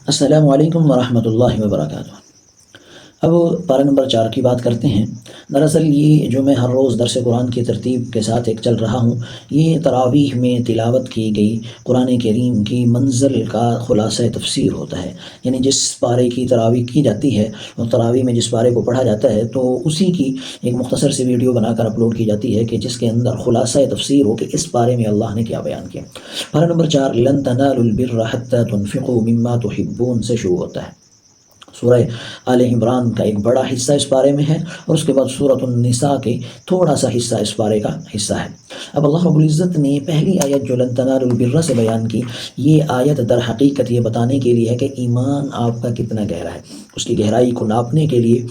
السلام علیکم ورحمۃ اللہ وبرکاتہ۔ اب پارہ نمبر 4 کی بات کرتے ہیں۔ دراصل یہ جو میں ہر روز درس قرآن کی ترتیب کے ساتھ ایک چل رہا ہوں، یہ تراویح میں تلاوت کی گئی قرآن کریم کی منزل کا خلاصہ تفسیر ہوتا ہے۔ یعنی جس پارے کی تراویح کی جاتی ہے اور تراویح میں جس پارے کو پڑھا جاتا ہے تو اسی کی ایک مختصر سی ویڈیو بنا کر اپلوڈ کی جاتی ہے کہ جس کے اندر خلاصہ تفسیر ہو کہ اس پارے میں اللہ نے کیا بیان کیا۔ پارہ نمبر 4 لن تنالوا البر حتى تنفقوا مما تحبون سے شروع ہوتا ہے۔ سورہ آل عمران کا ایک بڑا حصہ اس پارے میں ہے اور اس کے بعد سورۃ النساء کے تھوڑا سا حصہ اس پارے کا حصہ ہے۔ اب اللہ رب العزت نے پہلی آیت جو لن تنالوا البر سے بیان کی، یہ آیت در حقیقت یہ بتانے کے لیے ہے کہ ایمان آپ کا کتنا گہرا ہے، اس کی گہرائی کو ناپنے کے لیے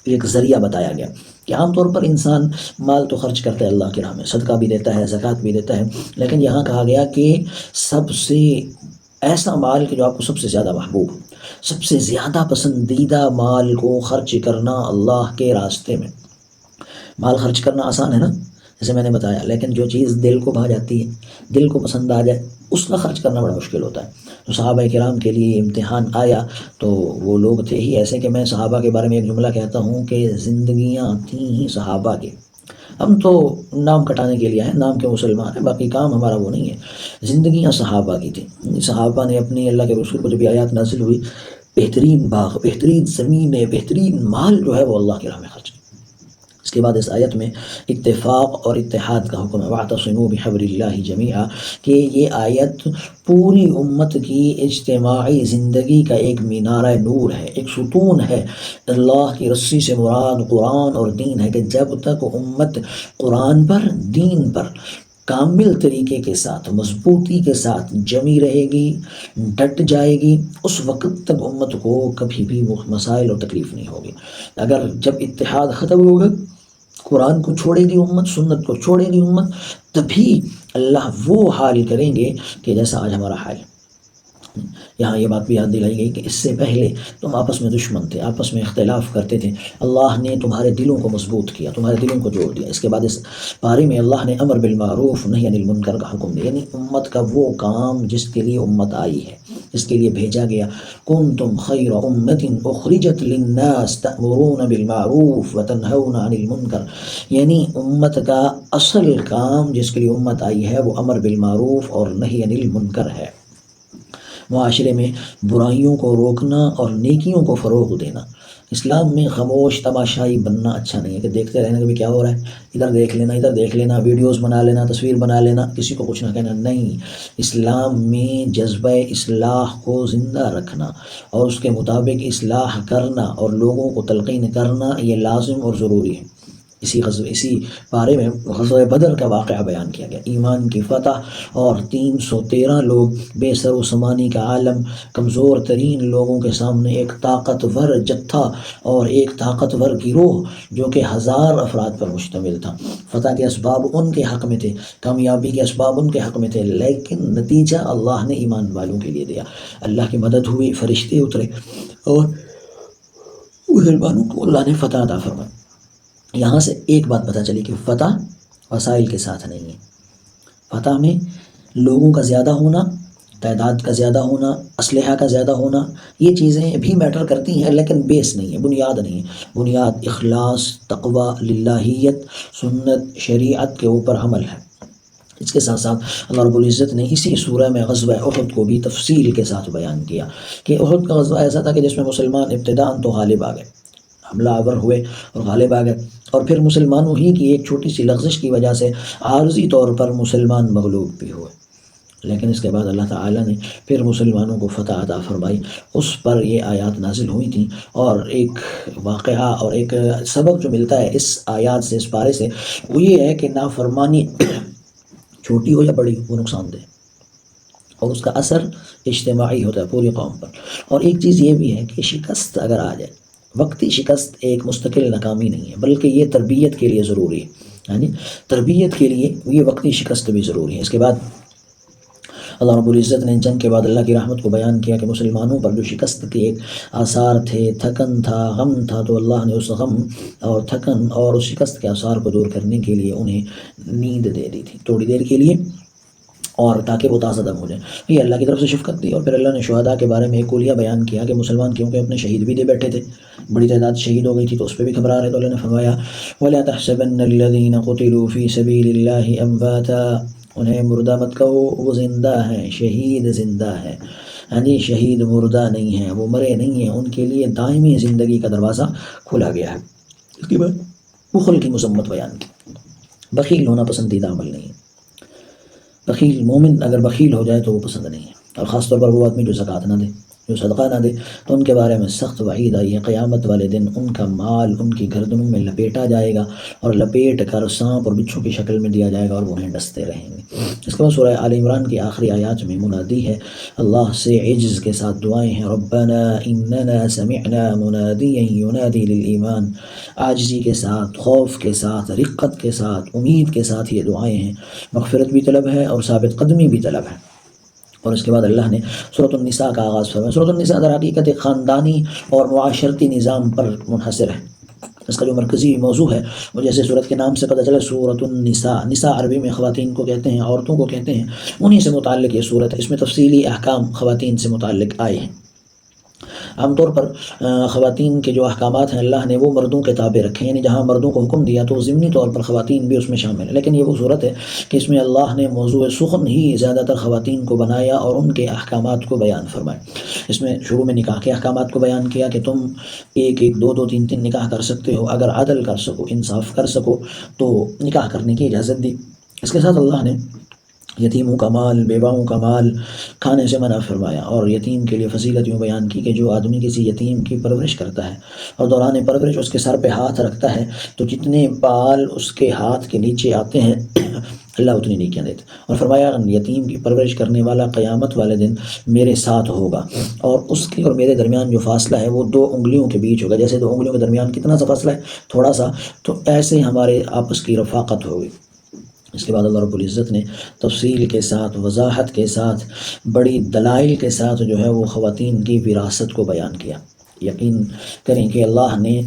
ایک ذریعہ بتایا گیا کہ عام طور پر انسان مال تو خرچ کرتا ہے اللہ کی راہ میں، صدقہ بھی دیتا ہے، زکوٰۃ بھی دیتا ہے، لیکن یہاں کہا گیا کہ سب سے ایسا مال کہ جو آپ کو سب سے زیادہ محبوب، سب سے زیادہ پسندیدہ مال کو خرچ کرنا اللہ کے راستے میں۔ مال خرچ کرنا آسان ہے نا، جیسے میں نے بتایا، لیکن جو چیز دل کو بھا جاتی ہے، دل کو پسند آ جائے، اس کا خرچ کرنا بڑا مشکل ہوتا ہے۔ تو صحابہ کرام کے لیے امتحان آیا تو وہ لوگ تھے ہی ایسے کہ میں صحابہ کے بارے میں ایک جملہ کہتا ہوں کہ زندگیاں تھیں ہی صحابہ کی۔ ہم تو نام کٹانے کے لیے ہیں، نام کے مسلمان ہیں، باقی کام ہمارا وہ نہیں ہے۔ زندگیاں صحابہ کی تھیں، صحابہ نے اپنی اللہ کے رسول کو جب یہ آیات نازل ہوئی، بہترین باغ، بہترین زمینیں، بہترین مال جو ہے وہ اللہ کی راہ میں خرچ کیا۔ اس کے بعد اس آیت میں اتفاق اور اتحاد کا حکم ہے، وَاعْتَصِمُوا بِحَبْلِ اللَّهِ جَمِيعًا، کہ یہ آیت پوری امت کی اجتماعی زندگی کا ایک مینارہ نور ہے، ایک ستون ہے۔ اللہ کی رسی سے مراد قرآن اور دین ہے کہ جب تک امت قرآن پر، دین پر کامل طریقے کے ساتھ، مضبوطی کے ساتھ جمی رہے گی، ڈٹ جائے گی، اس وقت تک امت کو کبھی بھی مسائل اور تکلیف نہیں ہوگی۔ اگر جب اتحاد ختم ہوگا، قرآن کو چھوڑے گی امت، سنت کو چھوڑے گی امت، تبھی اللہ وہ حال کریں گے کہ جیسا آج ہمارا حال ہے۔ یہاں یہ بات بھی یاد دلائی گئی کہ اس سے پہلے تم آپس میں دشمن تھے، آپس میں اختلاف کرتے تھے، اللہ نے تمہارے دلوں کو مضبوط کیا، تمہارے دلوں کو جوڑ دیا۔ اس کے بعد اس پارے میں اللہ نے امر بالمعروف نہی عن المنکر کا حکم دیا، یعنی امت کا وہ کام جس کے لیے امت آئی ہے، جس کے لیے بھیجا گیا۔ کنتم خیر امۃ اخرجت للناس تأمرون بالمعروف وتنہون عن المنکر، یعنی امت کا اصل کام جس کے لیے امت آئی ہے وہ امر بالمعروف اور نہی عن المنکر ہے۔ معاشرے میں برائیوں کو روکنا اور نیکیوں کو فروغ دینا۔ اسلام میں خاموش تماشائی بننا اچھا نہیں ہے کہ دیکھتے رہنا کہ بھی کیا ہو رہا ہے، ادھر دیکھ لینا، ادھر دیکھ لینا، ویڈیوز بنا لینا، تصویر بنا لینا، کسی کو کچھ نہ کہنا۔ نہیں، اسلام میں جذبہ اصلاح کو زندہ رکھنا اور اس کے مطابق اصلاح کرنا اور لوگوں کو تلقین کرنا یہ لازم اور ضروری ہے۔ اسی پارے میں غزوہ بدر کا واقعہ بیان کیا گیا، ایمان کی فتح اور 313 لوگ بے سر و سامانی کا عالم، کمزور ترین لوگوں کے سامنے ایک طاقتور جتھا اور ایک طاقتور گروہ جو کہ 1000 افراد پر مشتمل تھا۔ فتح کے اسباب ان کے حق میں تھے، کامیابی کے اسباب ان کے حق میں تھے، لیکن نتیجہ اللہ نے ایمان والوں کے لیے دیا۔ اللہ کی مدد ہوئی، فرشتے اترے اور مسلمانوں کو اللہ نے فتح عطا فرمائی۔ یہاں سے ایک بات پتہ چلی کہ فتح وسائل کے ساتھ نہیں ہے۔ فتح میں لوگوں کا زیادہ ہونا، تعداد کا زیادہ ہونا، اسلحہ کا زیادہ ہونا، یہ چیزیں بھی میٹر کرتی ہیں، لیکن بیس نہیں ہے، بنیاد نہیں ہے۔ بنیاد اخلاص، تقوی، للہیت، سنت، شریعت کے اوپر عمل ہے۔ اس کے ساتھ ساتھ اللہ رب العزت نے اسی سورہ میں غزوہ احد کو بھی تفصیل کے ساتھ بیان کیا کہ احد کا غزوہ ایسا تھا کہ جس میں مسلمان ابتداءً تو غالب آ گئے، حملہ آور ہوئے اور غالب آ گئے، اور پھر مسلمانوں ہی کی ایک چھوٹی سی لغزش کی وجہ سے عارضی طور پر مسلمان مغلوب بھی ہوئے، لیکن اس کے بعد اللہ تعالیٰ نے پھر مسلمانوں کو فتح عطا فرمائی۔ اس پر یہ آیات نازل ہوئی تھیں، اور ایک واقعہ اور ایک سبق جو ملتا ہے اس آیات سے، اس پارے سے، وہ یہ ہے کہ نافرمانی چھوٹی ہو یا بڑی وہ نقصان دہ، اور اس کا اثر اجتماعی ہوتا ہے پوری قوم پر۔ اور ایک چیز یہ بھی ہے کہ شکست اگر آ جائے، وقتی شکست ایک مستقل ناکامی نہیں ہے، بلکہ یہ تربیت کے لیے ضروری ہے، یعنی تربیت کے لیے یہ وقتی شکست بھی ضروری ہے۔ اس کے بعد اللہ رب العزت نے جنگ کے بعد اللہ کی رحمت کو بیان کیا کہ مسلمانوں پر جو شکست کے ایک آثار تھے، تھکن تھا، غم تھا، تو اللہ نے اس غم اور تھکن اور اس شکست کے آثار کو دور کرنے کے لیے انہیں نیند دے دی تھی تھوڑی دیر کے لیے، اور تاکہ وہ تازہ دم ہو جائیں. یہ اللہ کی طرف سے شفقت دی. اور پھر اللہ نے شہداء کے بارے میں ایک کولیہ بیان کیا کہ مسلمان کیونکہ اپنے شہید بھی دے بیٹھے تھے، بڑی تعداد شہید ہو گئی تھی تو اس پہ بھی گھبرا رہے. تو اللہ نے فرمایا وَلَا تَحْسَبَنَّ الَّذِينَ قُتِلُوا فِي سَبِيلِ اللَّهِ أَمْوَاتًا، انہیں مردہ مت کہو، وہ زندہ ہیں، شہید زندہ ہے. ہاں جی، شہید مردہ نہیں ہیں، وہ مرے نہیں ہیں، ان کے لیے دائمی زندگی کا دروازہ کھلا گیا ہے. اس کے بعد بخل کی مذمت بیان کی. بخیل ہونا پسندیدہ عمل نہیں ہے. بخیل مومن اگر بخیل ہو جائے تو وہ پسند نہیں ہے. اور خاص طور پر وہ آدمی جو زکوٰۃ نہ دے، جو صدقہ نہ دے، تو ان کے بارے میں سخت وعید آئی ہے. قیامت والے دن ان کا مال ان کی گردنوں میں لپیٹا جائے گا اور لپیٹ کر سانپ اور بچھو کی شکل میں دیا جائے گا اور وہ انہیں ڈستے رہیں گے. اس کے بعد سورہ آل عمران کی آخری آیات میں منادی ہے، اللہ سے عجز کے ساتھ دعائیں ہیں. ربنا اننا سمعنا منادیا ینادی للایمان، عاجزی کے ساتھ، خوف کے ساتھ، رقت کے ساتھ، امید کے ساتھ یہ دعائیں ہیں. مغفرت بھی طلب ہے اور ثابت قدمی بھی طلب ہے. اور اس کے بعد اللہ نے سورۃ النساء کا آغاز فرمایا. سورۃ النساء در حقیقت ایک خاندانی اور معاشرتی نظام پر منحصر ہے. اس کا جو مرکزی موضوع ہے وہ جیسے سورت کے نام سے پتہ چلا، سورۃ النساء، نساء عربی میں خواتین کو کہتے ہیں، عورتوں کو کہتے ہیں، انہی سے متعلق یہ سورت ہے. اس میں تفصیلی احکام خواتین سے متعلق آئے ہیں. عام طور پر خواتین کے جو احکامات ہیں اللہ نے وہ مردوں کے تابع رکھے، یعنی جہاں مردوں کو حکم دیا تو ضمنی طور پر خواتین بھی اس میں شامل ہیں. لیکن یہ وہ صورت ہے کہ اس میں اللہ نے موضوع سخن ہی زیادہ تر خواتین کو بنایا اور ان کے احکامات کو بیان فرمایا. اس میں شروع میں نکاح کے احکامات کو بیان کیا کہ تم ایک ایک، دو دو، تین تین نکاح کر سکتے ہو، اگر عدل کر سکو، انصاف کر سکو تو نکاح کرنے کی اجازت دی. اس کے ساتھ اللہ نے یتیموں کا مال، بیواؤں کا مال کھانے سے منع فرمایا اور یتیم کے لیے فضیلت یوں بیان کی کہ جو آدمی کسی یتیم کی پرورش کرتا ہے اور دوران پرورش اس کے سر پہ ہاتھ رکھتا ہے تو جتنے بال اس کے ہاتھ کے نیچے آتے ہیں اللہ اتنی نیکیاں دیتے. اور فرمایا یتیم کی پرورش کرنے والا قیامت والے دن میرے ساتھ ہوگا اور اس کے اور میرے درمیان جو فاصلہ ہے وہ 2 انگلیوں کے بیچ ہوگا. جیسے 2 انگلیوں کے درمیان کتنا سا فاصلہ ہے، تھوڑا سا، تو ایسے ہمارے آپس کی رفاقت ہوگی. اس کے بعد اللہ رب العزت نے تفصیل کے ساتھ، وضاحت کے ساتھ، بڑی دلائل کے ساتھ جو ہے وہ خواتین کی وراثت کو بیان کیا. یقین کریں کہ اللہ نے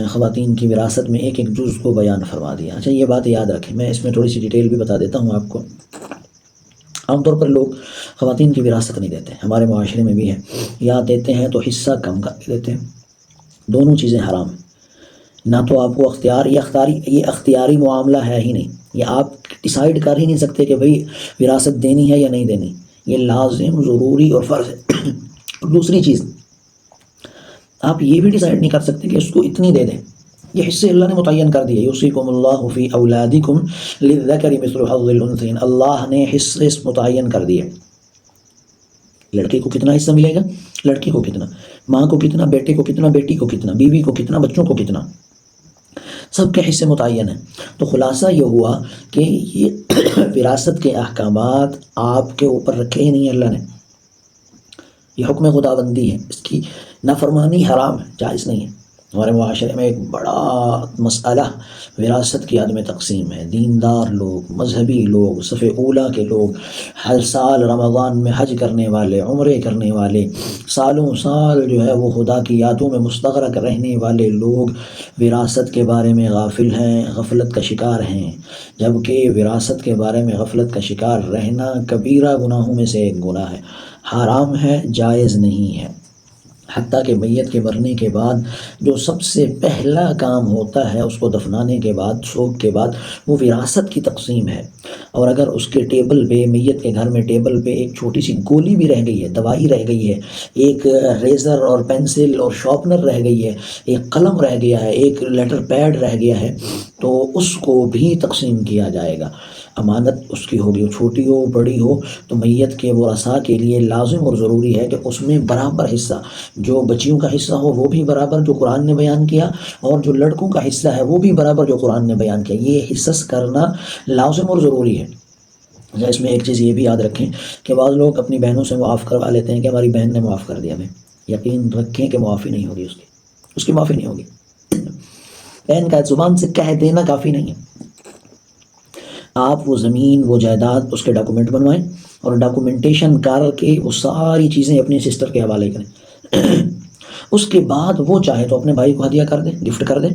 خواتین کی وراثت میں ایک ایک جز کو بیان فرما دیا. اچھا یہ بات یاد رکھیں، میں اس میں تھوڑی سی ڈیٹیل بھی بتا دیتا ہوں آپ کو. عام طور پر لوگ خواتین کی وراثت نہیں دیتے، ہمارے معاشرے میں بھی ہے، یا دیتے ہیں تو حصہ کم کر کے دیتے ہیں. دونوں چیزیں حرام ہیں. نہ تو آپ کو یہ اختیاری معاملہ ہے ہی نہیں، یہ آپ ڈیسائیڈ کر ہی نہیں سکتے کہ بھئی وراثت دینی ہے یا نہیں دینی، یہ لازم، ضروری اور فرض ہے. دوسری چیز، آپ یہ بھی ڈیسائیڈ نہیں کر سکتے کہ اس کو اتنی دے دیں. یہ حصے اللہ نے متعین کر دیے. یوصیکم اللہ فی اولادکم للذکر مثل حظ الانثیین، اللہ نے حصے متعین کر دیے. لڑکے کو کتنا حصہ ملے گا، لڑکی کو کتنا، ماں کو کتنا، بیٹے کو کتنا، بیٹی کو کتنا، بیوی کو کتنا، بچوں کو کتنا، سب کے حصے متعین ہیں. تو خلاصہ یہ ہوا کہ یہ وراثت کے احکامات آپ کے اوپر رکھے ہی نہیں اللہ نے. یہ حکم خداوندی ہے، اس کی نافرمانی حرام ہے، جائز نہیں ہے. ہمارے معاشرے میں ایک بڑا مسئلہ وراثت کی عدم تقسیم ہے. دیندار لوگ، مذہبی لوگ، صف اولیٰ کے لوگ، ہر سال رمضان میں حج کرنے والے، عمرے کرنے والے، سالوں سال جو ہے وہ خدا کی یادوں میں مستغرق رہنے والے لوگ وراثت کے بارے میں غافل ہیں، غفلت کا شکار ہیں. جبکہ وراثت کے بارے میں غفلت کا شکار رہنا کبیرہ گناہوں میں سے ایک گناہ ہے، حرام ہے، جائز نہیں ہے. حتیٰ کہ میت کے مرنے کے بعد جو سب سے پہلا کام ہوتا ہے اس کو دفنانے کے بعد، سوگ کے بعد، وہ وراثت کی تقسیم ہے. اور اگر اس کے ٹیبل پہ، میت کے گھر میں ٹیبل پہ ایک چھوٹی سی گولی بھی رہ گئی ہے، دوائی رہ گئی ہے، ایک ریزر اور پینسل اور شارپنر رہ گئی ہے، ایک قلم رہ گیا ہے، ایک لیٹر پیڈ رہ گیا ہے، تو اس کو بھی تقسیم کیا جائے گا. امانت اس کی ہوگی، چھوٹی ہو بڑی ہو، تو میت کے ورثاء کے لیے لازم اور ضروری ہے کہ اس میں برابر حصہ، جو بچیوں کا حصہ ہو وہ بھی برابر جو قرآن نے بیان کیا، اور جو لڑکوں کا حصہ ہے وہ بھی برابر جو قرآن نے بیان کیا. یہ حصص کرنا لازم اور ضروری ہے. اس میں ایک چیز یہ بھی یاد رکھیں کہ بعض لوگ اپنی بہنوں سے معاف کروا لیتے ہیں کہ ہماری بہن نے معاف کر دیا. ہمیں یقین رکھیں کہ معافی نہیں ہوگی، اس کی معافی نہیں ہوگی. بہن کا زبان سے کہہ دینا کافی نہیں ہے. آپ وہ زمین، وہ جائیداد، اس کے ڈاکومنٹ بنوائیں اور ڈاکومنٹیشن کر کے وہ ساری چیزیں اپنی سسٹر کے حوالے کریں. اس کے بعد وہ چاہے تو اپنے بھائی کو ہدیہ کر دیں، گفٹ کر دیں،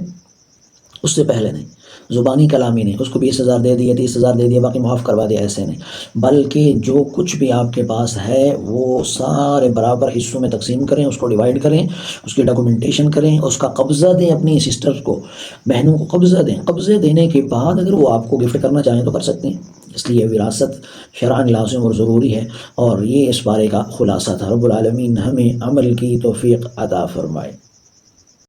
اس سے پہلے نہیں. زبانی کلامی نہیں، اس کو 20,000 دے دیے، 30,000 دے دیے، باقی معاف کروا دیا، ایسے نہیں، بلکہ جو کچھ بھی آپ کے پاس ہے وہ سارے برابر حصوں میں تقسیم کریں، اس کو ڈیوائیڈ کریں، اس کی ڈاکومنٹیشن کریں، اس کا قبضہ دیں اپنی سسٹر کو، بہنوں کو قبضہ دیں، قبضے دینے کے بعد اگر وہ آپ کو گفٹ کرنا چاہیں تو کر سکتے ہیں۔ اس لیے وراثت شرعاً لازم اور ضروری ہے، اور یہ اس بارے کا خلاصہ تھا۔ رب العالمین ہمیں عمل کی توفیق عطا فرمائے۔